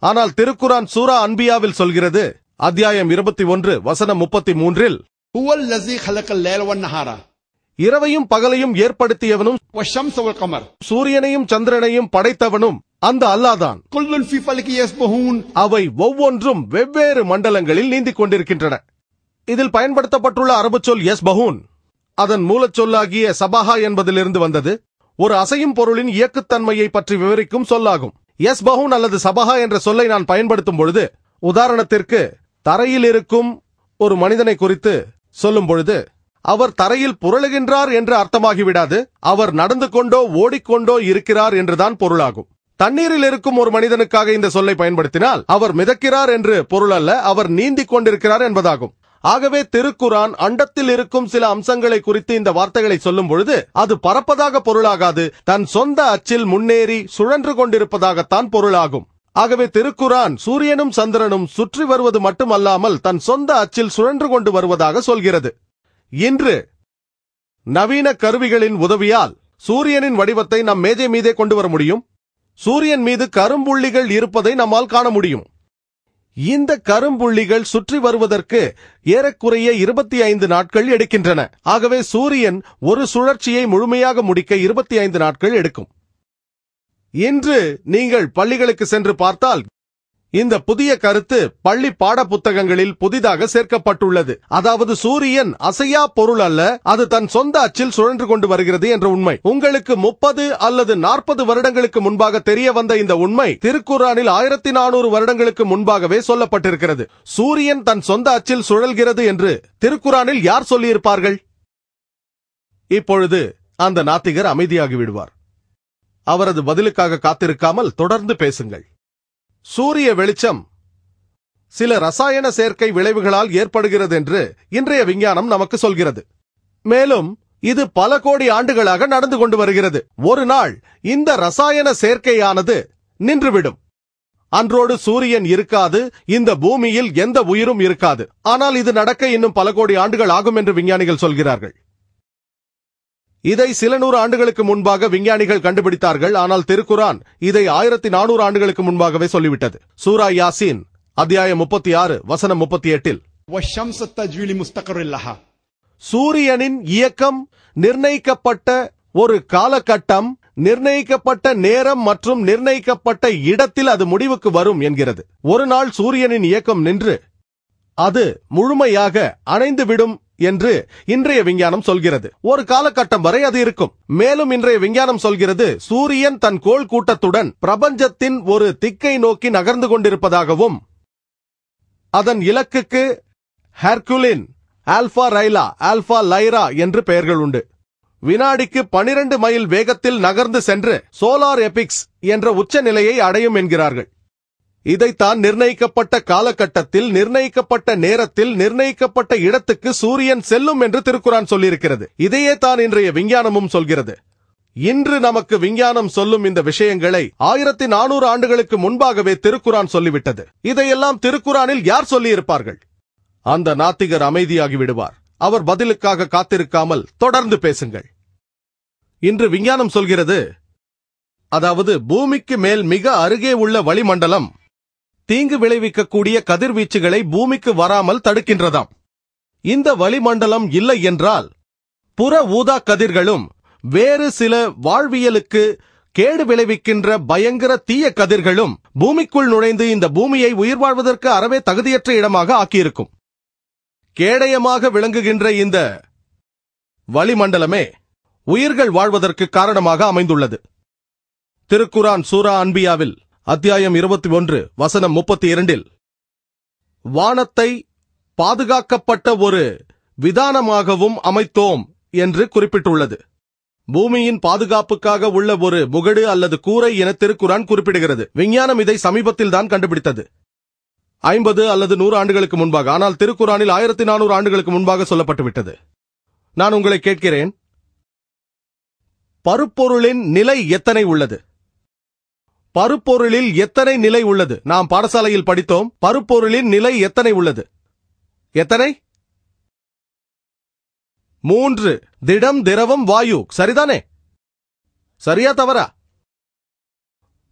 ஆனால் திருக்குரான் சூரா அன்பியாவில் சொல்கிறது, அத்தியாயம் 21 வசனம் 33-இல், இரவையும் பகலையும் ஏற்படுத்தியவனும் சூரியனையும் சந்திரனையும் படைத்தவனும் அந்த அல்லாஹ்தான். அவை ஒவ்வொன்றும் வெவ்வேறு மண்டலங்களில் நீந்திக் கொண்டிருக்கின்றன. இதில் பயன்படுத்தப்பட்டுள்ள அரபு சொல் யஸ்பஹூன் அதன் மூலச்சொல்லாகிய சபாஹா என்பதிலிருந்து வந்தது. ஒரு அசையும் பொருளின் இயக்குத்தன்மையை பற்றி விவரிக்கும் சொல்லாகும். யஸ்பஹூன் அல்லது சபாஹா என்ற சொல்லை நான் பயன்படுத்தும் பொழுது, உதாரணத்திற்கு தரையில் இருக்கும் ஒரு மனிதனை குறித்து சொல்லும் பொழுது, அவர் தரையில் புரளுகின்றார் என்று அர்த்தமாகிவிடாது, அவர் நடந்து கொண்டோ ஓடிக்கொண்டோ இருக்கிறார் என்றுதான் பொருளாகும். தண்ணீரில் இருக்கும் ஒரு மனிதனுக்காக இந்த சொல்லை பயன்படுத்தினால் அவர் மிதக்கிறார் என்று பொருள் அல்ல, அவர் நீந்திக் கொண்டிருக்கிறார் என்பதாகும். ஆகவே திருக்குரான் அண்டத்தில் இருக்கும் சில அம்சங்களை குறித்து இந்த வார்த்தைகளை சொல்லும் பொழுது அது பறப்பதாக பொருளாகாது, தன் சொந்த அச்சில் முன்னேறி சுழன்று கொண்டிருப்பதாகத்தான் பொருளாகும். ஆகவே திருக்குரான் சூரியனும் சந்திரனும் சுற்றி வருவது மட்டுமல்லாமல் தன் சொந்த அச்சில் சுழன்று கொண்டு வருவதாக சொல்கிறது. இன்று நவீன கருவிகளின் உதவியால் சூரியனின் வடிவத்தை நம் மேஜை மீதே கொண்டு வர முடியும். சூரியன் மீது கரும்புள்ளிகள் இருப்பதை நம்மால் காண முடியும். இந்த கரும்புள்ளிகள் சுற்றி வருவதற்கு ஏறக்குறைய 25 நாட்கள் எடுக்கின்றன. ஆகவே சூரியன் ஒரு சுழற்சியை முழுமையாக முடிக்க 25 நாட்கள் எடுக்கும். இன்று நீங்கள் பள்ளிகளுக்கு சென்று பார்த்தால் இந்த புதிய கருத்து பள்ளி பாட புத்தகங்களில் புதிதாக சேர்க்கப்பட்டுள்ளது. அதாவது சூரியன் அசையா பொருள் அல்ல, அது தன் சொந்த அச்சில் சுழன்று கொண்டு வருகிறது என்ற உண்மை. உங்களுக்கு 30 அல்லது 40 வருடங்களுக்கு முன்பாக தெரிய வந்த இந்த உண்மை திருக்குரானில் 1400 வருடங்களுக்கு முன்பாகவே சொல்லப்பட்டிருக்கிறது. சூரியன் தன் சொந்த அச்சில் சுழல்கிறது என்று திருக்குரானில் யார் சொல்லியிருப்பார்கள்? இப்பொழுது அந்த நாத்திகர் அமைதியாகி விடுவார். அவரது பதிலுக்காக காத்திருக்காமல் தொடர்ந்து பேசுங்கள். சூரிய வெளிச்சம் சில ரசாயன சேர்க்கை விளைவுகளால் ஏற்படுகிறது என்று இன்றைய விஞ்ஞானம் நமக்கு சொல்கிறது. மேலும் இது பல கோடி ஆண்டுகளாக நடந்து கொண்டு வருகிறது. ஒரு நாள் இந்த ரசாயன சேர்க்கையானது நின்றுவிடும். அன்றோடு சூரியன் இருக்காது, இந்த பூமியில் எந்த உயிரும் இருக்காது. ஆனால் இது நடக்க இன்னும் பல கோடி ஆண்டுகள் ஆகும் என்று விஞ்ஞானிகள் சொல்கிறார்கள். இதை சில 100 ஆண்டுகளுக்கு முன்பாக விஞ்ஞானிகள் கண்டுபிடித்தார்கள். ஆனால் திருக்குரான் இதை 1400 ஆண்டுகளுக்கு முன்பாகவே சொல்லிவிட்டது. சூரா யாசீன் அத்தியாயம் 36 வசனம் 38-இல், சூரியனின் இயக்கம் நிர்ணயிக்கப்பட்ட ஒரு காலகட்டம், நிர்ணயிக்கப்பட்ட நேரம் மற்றும் நிர்ணயிக்கப்பட்ட இடத்தில் அது முடிவுக்கு வரும் என்கிறது. ஒரு நாள் சூரியனின் இயக்கம் நின்று அது முழுமையாக அணைந்துவிடும் என்று இன்றைய விஞ்ஞானம் சொல்கிறது. ஒரு காலகட்டம் வரை அது இருக்கும். மேலும் இன்றைய விஞ்ஞானம் சொல்கிறது, சூரியன் தன் கோள் கூட்டத்துடன் பிரபஞ்சத்தின் ஒரு திக்கை நோக்கி நகர்ந்து கொண்டிருப்பதாகவும், அதன் இலக்குக்கு ஹெர்குலின், ஆல்பா ரைலா, ஆல்பா லைரா என்று பெயர்கள் உண்டு. வினாடிக்கு 12 மைல் வேகத்தில் நகர்ந்து சென்று சோலார் எபிக்ஸ் என்ற உச்ச நிலையை அடையும் என்கிறார்கள். இதைத்தான் நிர்ணயிக்கப்பட்ட காலகட்டத்தில், நிர்ணயிக்கப்பட்ட நேரத்தில், நிர்ணயிக்கப்பட்ட இடத்துக்கு சூரியன் செல்லும் என்று திருக்குரான் சொல்லியிருக்கிறது. இதையே தான் இன்றைய விஞ்ஞானமும் சொல்கிறது. இன்று நமக்கு விஞ்ஞானம் சொல்லும் இந்த விஷயங்களை 1400 ஆண்டுகளுக்கு முன்பாகவே திருக்குரான் சொல்லிவிட்டது. இதையெல்லாம் திருக்குரானில் யார் சொல்லியிருப்பார்கள்? அந்த நாத்திகர் அமைதியாகி விடுவார். அவர் பதிலுக்காக காத்திருக்காமல் தொடர்ந்து பேசுங்கள். இன்று விஞ்ஞானம் சொல்கிறது, அதாவது பூமிக்கு மேல் மிக அருகே உள்ள வளிமண்டலம் தீங்கு விளைவிக்கக்கூடிய கதிர்வீச்சுகளை பூமிக்கு வராமல் தடுக்கின்றதாம். இந்த வளிமண்டலம் இல்லை என்றால் புற ஊதா கதிர்களும் வேறு சில வாழ்வியலுக்கு கேடு விளைவிக்கின்ற பயங்கர தீய கதிர்களும் பூமிக்குள் நுழைந்து இந்த பூமியை உயிர் வாழ்வதற்கு அறவே தகுதியற்ற இடமாக ஆக்கியிருக்கும். கேடயமாக விளங்குகின்ற இந்த வளிமண்டலமே உயிர்கள் வாழ்வதற்கு காரணமாக அமைந்துள்ளது. திருக்குரான் சூரா அன்பியாவில் அத்தியாயம் 21 வசனம் 32 வானத்தை பாதுகாக்கப்பட்ட ஒரு விதானமாகவும் அமைத்தோம் என்று குறிப்பிட்டுள்ளது. பூமியின் பாதுகாப்புக்காக உள்ள ஒரு முகடு அல்லது கூரை என திருக்குரான் குறிப்பிடுகிறது. விஞ்ஞானம் இதை சமீபத்தில் தான் கண்டுபிடித்தது, 50 அல்லது 100 ஆண்டுகளுக்கு முன்பாக. ஆனால் திருக்குரானில் 1400 ஆண்டுகளுக்கு முன்பாக சொல்லப்பட்டுவிட்டது. நான் உங்களை கேட்கிறேன், பருப்பொருளின் நிலை எத்தனை உள்ளது? பருப்பொருளில் எத்தனை நிலை உள்ளது? நாம் பாடசாலையில் படித்தோம். பருப்பொருளின் நிலை எத்தனை உள்ளது? எத்தனை? 3. திடம், திரவம், வாயு. சரிதானே? சரியா தவறா?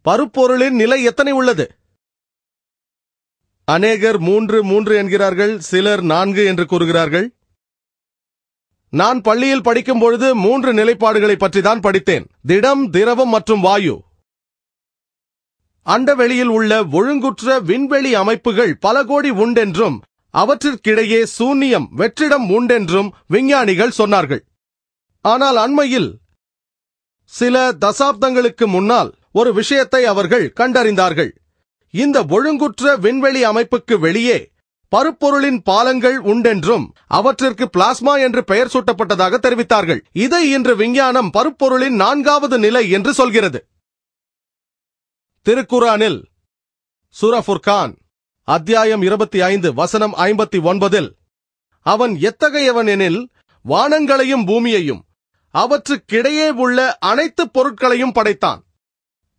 பருப்பொருளின் நிலை எத்தனை உள்ளது? அநேகர் 3 என்கிறார்கள், சிலர் 4 என்று கூறுகிறார்கள். நான் பள்ளியில் படிக்கும் பொழுது 3 நிலைப்பாடுகளை பற்றி தான் படித்தேன்: திடம், திரவம் மற்றும் வாயு. அண்டவெளியில் உள்ள ஒழுங்குற்ற விண்வெளி அமைப்புகள் பல கோடி உண்டென்றும் அவற்றிற்கிடையே சூன்யம், வெற்றிடம் உண்டென்றும் விஞ்ஞானிகள் சொன்னார்கள். ஆனால் அண்மையில் சில தசாப்தங்களுக்கு முன்னால் ஒரு விஷயத்தை அவர்கள் கண்டறிந்தார்கள். இந்த ஒழுங்குற்ற விண்வெளி அமைப்புக்கு வெளியே பருப்பொருளின் பாலங்கள் உண்டென்றும் அவற்றிற்கு பிளாஸ்மா என்று பெயர் சூட்டப்பட்டதாக தெரிவித்தார்கள். இதை இன்று விஞ்ஞானம் பருப்பொருளின் 4வது நிலை என்று சொல்கிறது. திருக்குரானில் சூரா ஃபுர்கான் அத்தியாயம் 25 வசனம் 59 அவன் எத்தகையவன் எனில் வானங்களையும் பூமியையும் அவற்றுக்கிடையே உள்ள அனைத்து பொருட்களையும் படைத்தான்.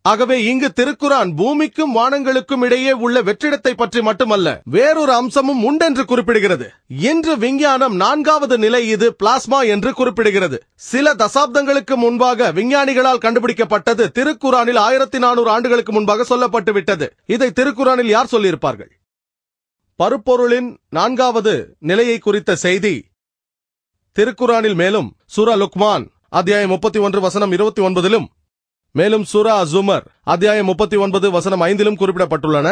ஆகவே இங்கு திருக்குரான் பூமிக்கும் வானங்களுக்கும் இடையே உள்ள வெற்றிடத்தை பற்றி மட்டுமல்ல, வேறொரு அம்சமும் உண்டென்று குறிப்பிடுகிறது. இன்று விஞ்ஞானம் 4வது நிலை, இது பிளாஸ்மா என்று குறிப்பிடுகிறது. சில தசாப்தங்களுக்கு முன்பாக விஞ்ஞானிகளால் கண்டுபிடிக்கப்பட்டது திருக்குரானில் 1400 ஆண்டுகளுக்கு முன்பாக சொல்லப்பட்டுவிட்டது. இதை திருக்குரானில் யார் சொல்லியிருப்பார்கள்? பருப்பொருளின் 4வது நிலையை குறித்த செய்தி திருக்குரானில் மேலும் சூரா லுக்மான் அத்தியாயம் 31 வசனம் 29 மேலும் சூரா அஸ்-ஸுமர் அத்தியாயம் 39 வசனம் 5 குறிப்பிடப்பட்டுள்ளன.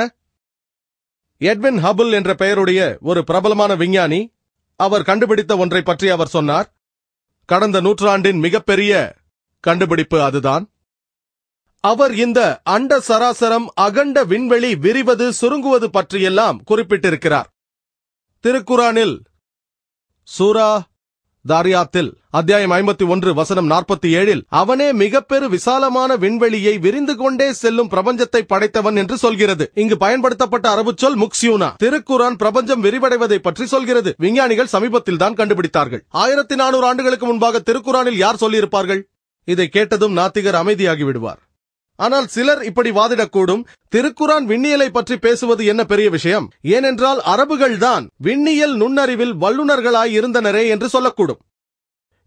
எட்வின் ஹபிள் என்ற பெயருடைய ஒரு பிரபலமான விஞ்ஞானி, அவர் கண்டுபிடித்த ஒன்றை பற்றி அவர் சொன்னார். கடந்த நூற்றாண்டின் மிகப்பெரிய கண்டுபிடிப்பு அதுதான். அவர் இந்த அண்ட சராசரம், அகண்ட விண்வெளி விரிவது, சுருங்குவது பற்றியெல்லாம் குறிப்பிட்டிருக்கிறார். திருக்குரானில் சூரா தாரியாத்தில் அத்தியாயம் 51 வசனம் 47 அவனே மிகப்பெரு விசாலமான விண்வெளியை விரிந்து கொண்டே செல்லும் பிரபஞ்சத்தை படைத்தவன் என்று சொல்கிறது. இங்கு பயன்படுத்தப்பட்ட அரபு சொல் முக்சியூனா. திருக்குரான் பிரபஞ்சம் விரிவடைவதை பற்றி சொல்கிறது. விஞ்ஞானிகள் சமீபத்தில் தான் கண்டுபிடித்தார்கள். 1400 ஆண்டுகளுக்கு முன்பாக திருக்குரானில் யார் சொல்லியிருப்பார்கள்? இதை கேட்டதும் நாத்திகர் அமைதியாகி விடுவார். ஆனால் சிலர் இப்படி வாதிடக்கூடும், திருக்குரான் விண்ணியலை பற்றி பேசுவது என்ன பெரிய விஷயம், ஏனென்றால் அரபுகள் தான் விண்ணியல் நுண்ணறிவில் வல்லுநர்களாய் இருந்தனரே என்று சொல்லக்கூடும்.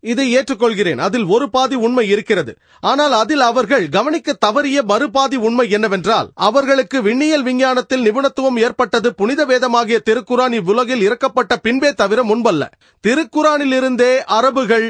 இதை ஏற்றுக்கொள்கிறேன், அதில் ஒரு பாதி உண்மை இருக்கிறது. ஆனால் அதில் அவர்கள் கவனிக்க தவறிய மறுபாதி உண்மை என்னவென்றால், அவர்களுக்கு விண்ணியல் விஞ்ஞானத்தில் நிபுணத்துவம் ஏற்பட்டது புனித வேதமாகிய திருக்குரான் இவ்வுலகில் இறக்கப்பட்ட பின்பே தவிர முன்பல்ல. திருக்குரானில் இருந்தே அரபுகள்